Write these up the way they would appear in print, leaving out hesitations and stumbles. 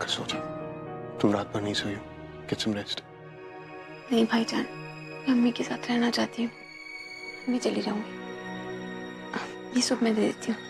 जाकर सो जा। तुम रात भर नहीं सोई हो, गेट सम रेस्ट। नहीं भाईजान, मैं अम्मी के साथ रहना चाहती हूँ। मैं चली जाऊंगी। ये सूप मैं दे देती हूँ।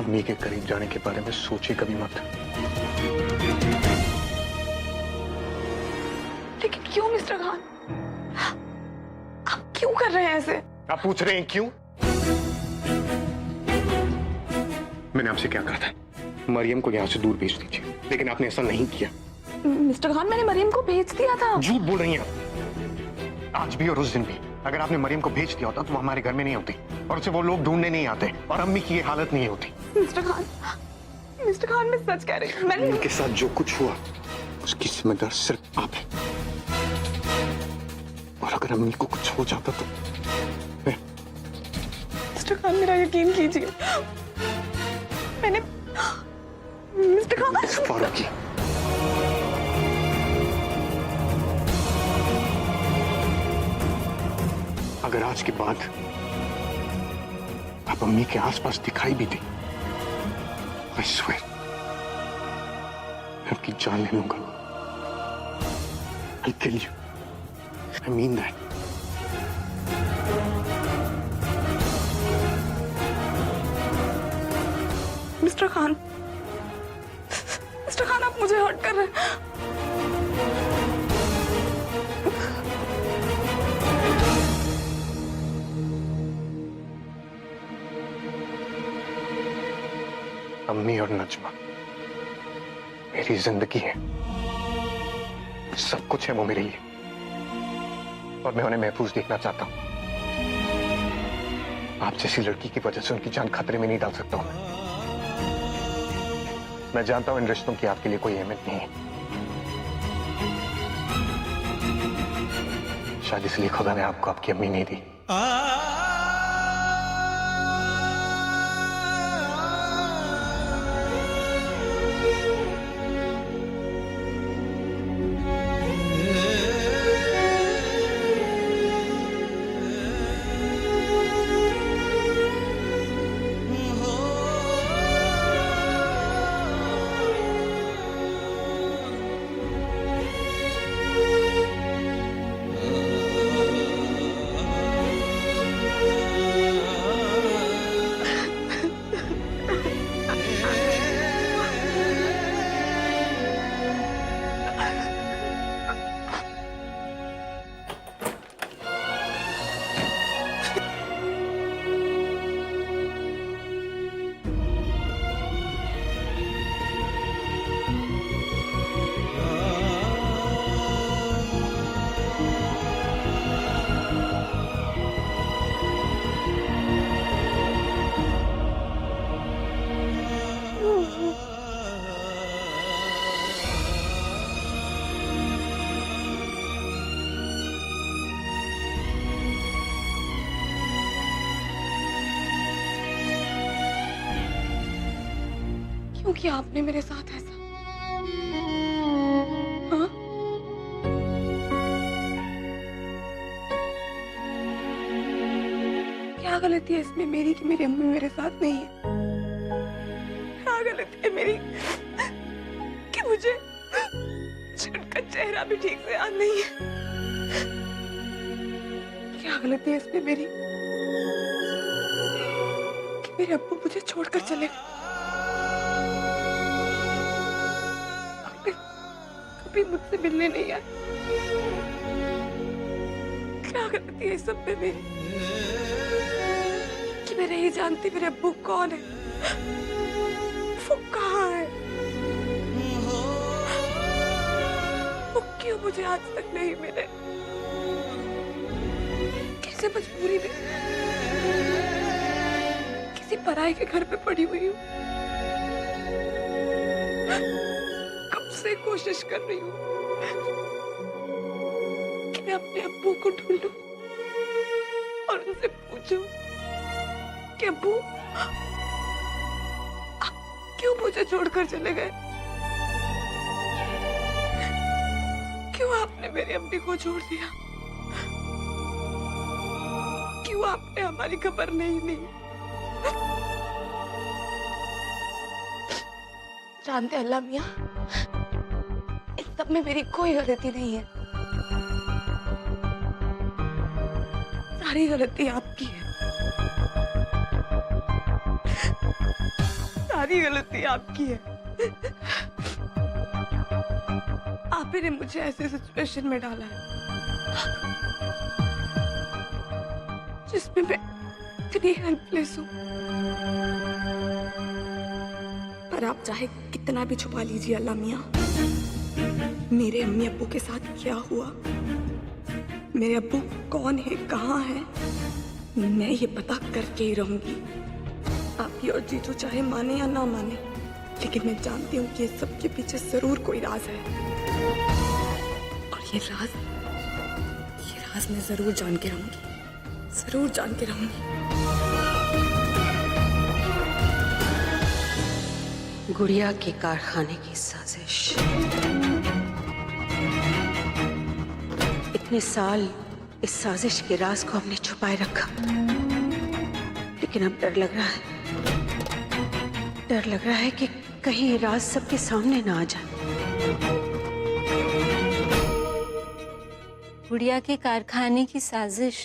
अम्मी के करीब जाने के बारे में सोचे कभी मत। लेकिन क्यों मिस्टर खान? आप क्यों कर रहे हैं ऐसे? आप पूछ रहे हैं क्यों? मैंने आपसे क्या कहा था? मरियम को यहाँ से दूर भेज दीजिए, लेकिन आपने ऐसा नहीं किया। मिस्टर खान, मैंने मरियम को भेज दिया था। झूठ बोल रही हैं आप। आज भी और उस दिन भी अगर आपने मरियम को भेज दिया होता तो वो हमारे घर में नहीं होती और उसे वो लोग ढूंढने नहीं आते और अम्मी की ये हालत नहीं होती। मिस्टर खान मैं सच कह रही हूँ। मैंने अम्मी के साथ जो कुछ हुआ उसकी जिम्मेदार सिर्फ आप है। और अगर अम्मी को कुछ हो जाता तो मिस्टर खान, मेरा यकीन कीजिए। मैंने मिस्टर खान फारूकी, अगर आज के बाद आप अम्मी के आसपास दिखाई भी दी, I swear, मैं आपकी जान ले लूंगा। I'll kill you. I mean that. Mister Khan, आप मुझे हर्ट कर रहे हैं। अम्मी और नजमा मेरी जिंदगी है, सब कुछ है वो मेरे लिए और मैं उन्हें महफूज देखना चाहता हूं। आप जैसी लड़की की वजह से उनकी जान खतरे में नहीं डाल सकता हूं। मैं जानता हूं इन रिश्तों की आपके लिए कोई अहमियत नहीं है, शायद इसलिए खुदा ने आपको आपकी अम्मी नहीं दी। क्यों किया आपने मेरे साथ ऐसा? हाँ? क्या गलती है इसमें मेरी कि मेरी अम्मी मेरे साथ नहीं है? क्या गलती है मेरी कि मुझे उनका चेहरा भी ठीक से याद नहीं है? क्या गलती है इसमें मेरी कि मेरे अब्बू मुझे छोड़कर चले गए? कभी मुझसे मिलने नहीं आए। क्या गलती है इस सब में मेरी कि मैं नहीं जानती मेरे अब्बू कौन है, वो कहाँ है, वो क्यों मुझे आज तक नहीं मिले? कैसे मजबूरी में किसी पराये के घर पे पड़ी हुई हूँ। कब से कोशिश कर रही हूँ कि मैं अपने अब्बू को ढूंढूं और उनसे पूछूं कि अब्बू आप क्यों मुझे छोड़कर चले गए? क्यों आपने मेरी अम्मी को छोड़ दिया? क्यों आपने हमारी खबर नहीं ली? जानते अल्लाह मियां, इस सब में मेरी कोई गलती नहीं है। सारी गलती आपकी है। सारी गलती आपकी है। आप ही ने मुझे ऐसे सिचुएशन में डाला है जिसमें मैं इतनी हेल्पलेस हूँ। पर आप चाहे कितना भी छुपा लीजिए अल्लाह मियां, मेरे अम्मी अब्बू के साथ क्या हुआ, मेरे अब्बू कौन है, कहाँ है, मैं ये पता करके ही रहूंगी। आप ही और जीजू चाहे माने या ना माने, लेकिन मैं जानती हूँ कि इस सब के पीछे जरूर कोई राज है। और ये राज मैं जरूर जान के रहूंगी, जरूर जान के रहूंगी। गुड़िया के कारखाने की साजिश। इतने साल इस साजिश के राज को हमने छुपाए रखा, लेकिन अब डर लग रहा है कि कहीं ये राज सबके सामने ना आ जाए। गुड़िया के कारखाने की साजिश।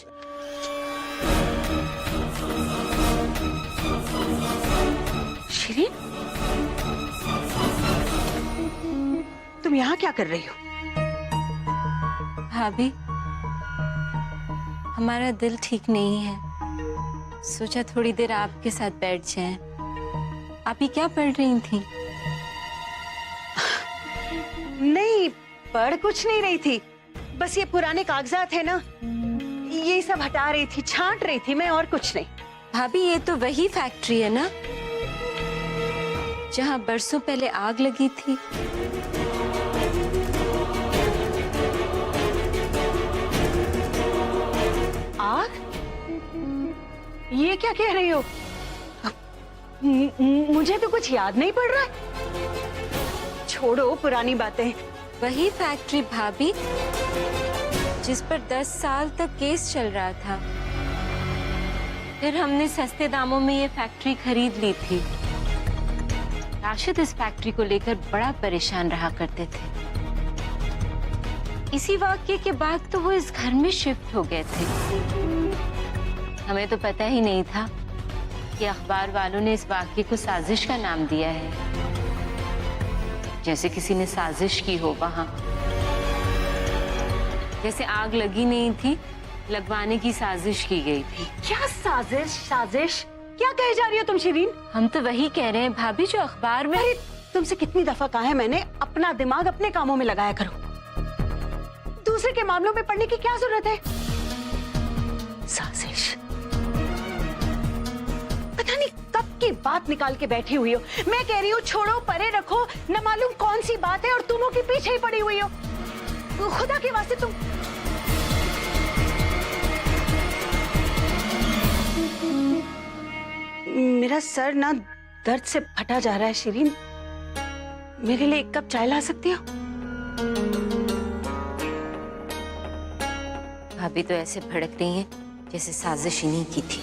शिरीन, तुम यहाँ क्या कर रही हो? भाभी, हमारा दिल ठीक नहीं है, सोचा थोड़ी देर आपके साथ बैठ जाएं। आप ही क्या पढ़ रही थी? नहीं, पढ़ कुछ नहीं रही थी, बस ये पुराने कागजात है ना, ये सब हटा रही थी, छांट रही थी मैं, और कुछ नहीं। भाभी, ये तो वही फैक्ट्री है ना जहाँ बरसों पहले आग लगी थी। आग? ये क्या कह रही हो? मुझे तो कुछ याद नहीं पड़ रहा है। छोड़ो पुरानी बातें। वही फैक्ट्री भाभी जिस पर 10 साल तक केस चल रहा था। फिर हमने सस्ते दामों में ये फैक्ट्री खरीद ली थी। राशिद इस फैक्ट्री को लेकर बड़ा परेशान रहा करते थे। इसी वाक्ये के बाद तो वो इस घर में शिफ्ट हो गए थे। हमें तो पता ही नहीं था कि अखबार वालों ने इस वाक्ये को साजिश का नाम दिया है, जैसे किसी ने साजिश की हो वहां। जैसे आग लगी नहीं थी, लगवाने की साजिश की गई थी। क्या साजिश? साजिश क्या कहे जा रही हो तुम शिरीन? हम तो वही कह रहे हैं भाभी जो अखबार में। अरे तुमसे कितनी दफा कहा है मैंने, अपना दिमाग अपने कामों में लगाया करो, दूसरे के मामलों में पड़ने की क्या जरूरत है? साजिश, पता नहीं कब की बात निकाल के बैठी हुई हो। मैं कह रही हूँ छोड़ो, परे रखो, न मालूम कौन सी बात है और तुमों के पीछे ही पड़ी हुई हो। खुदा के वास्ते तुम। मेरा सर ना दर्द से फटा जा रहा है शिरीन, मेरे लिए एक कप चाय ला सकती हो? भाभी तो ऐसे भड़क रही हैं जैसे साजिश इन्हीं की थी।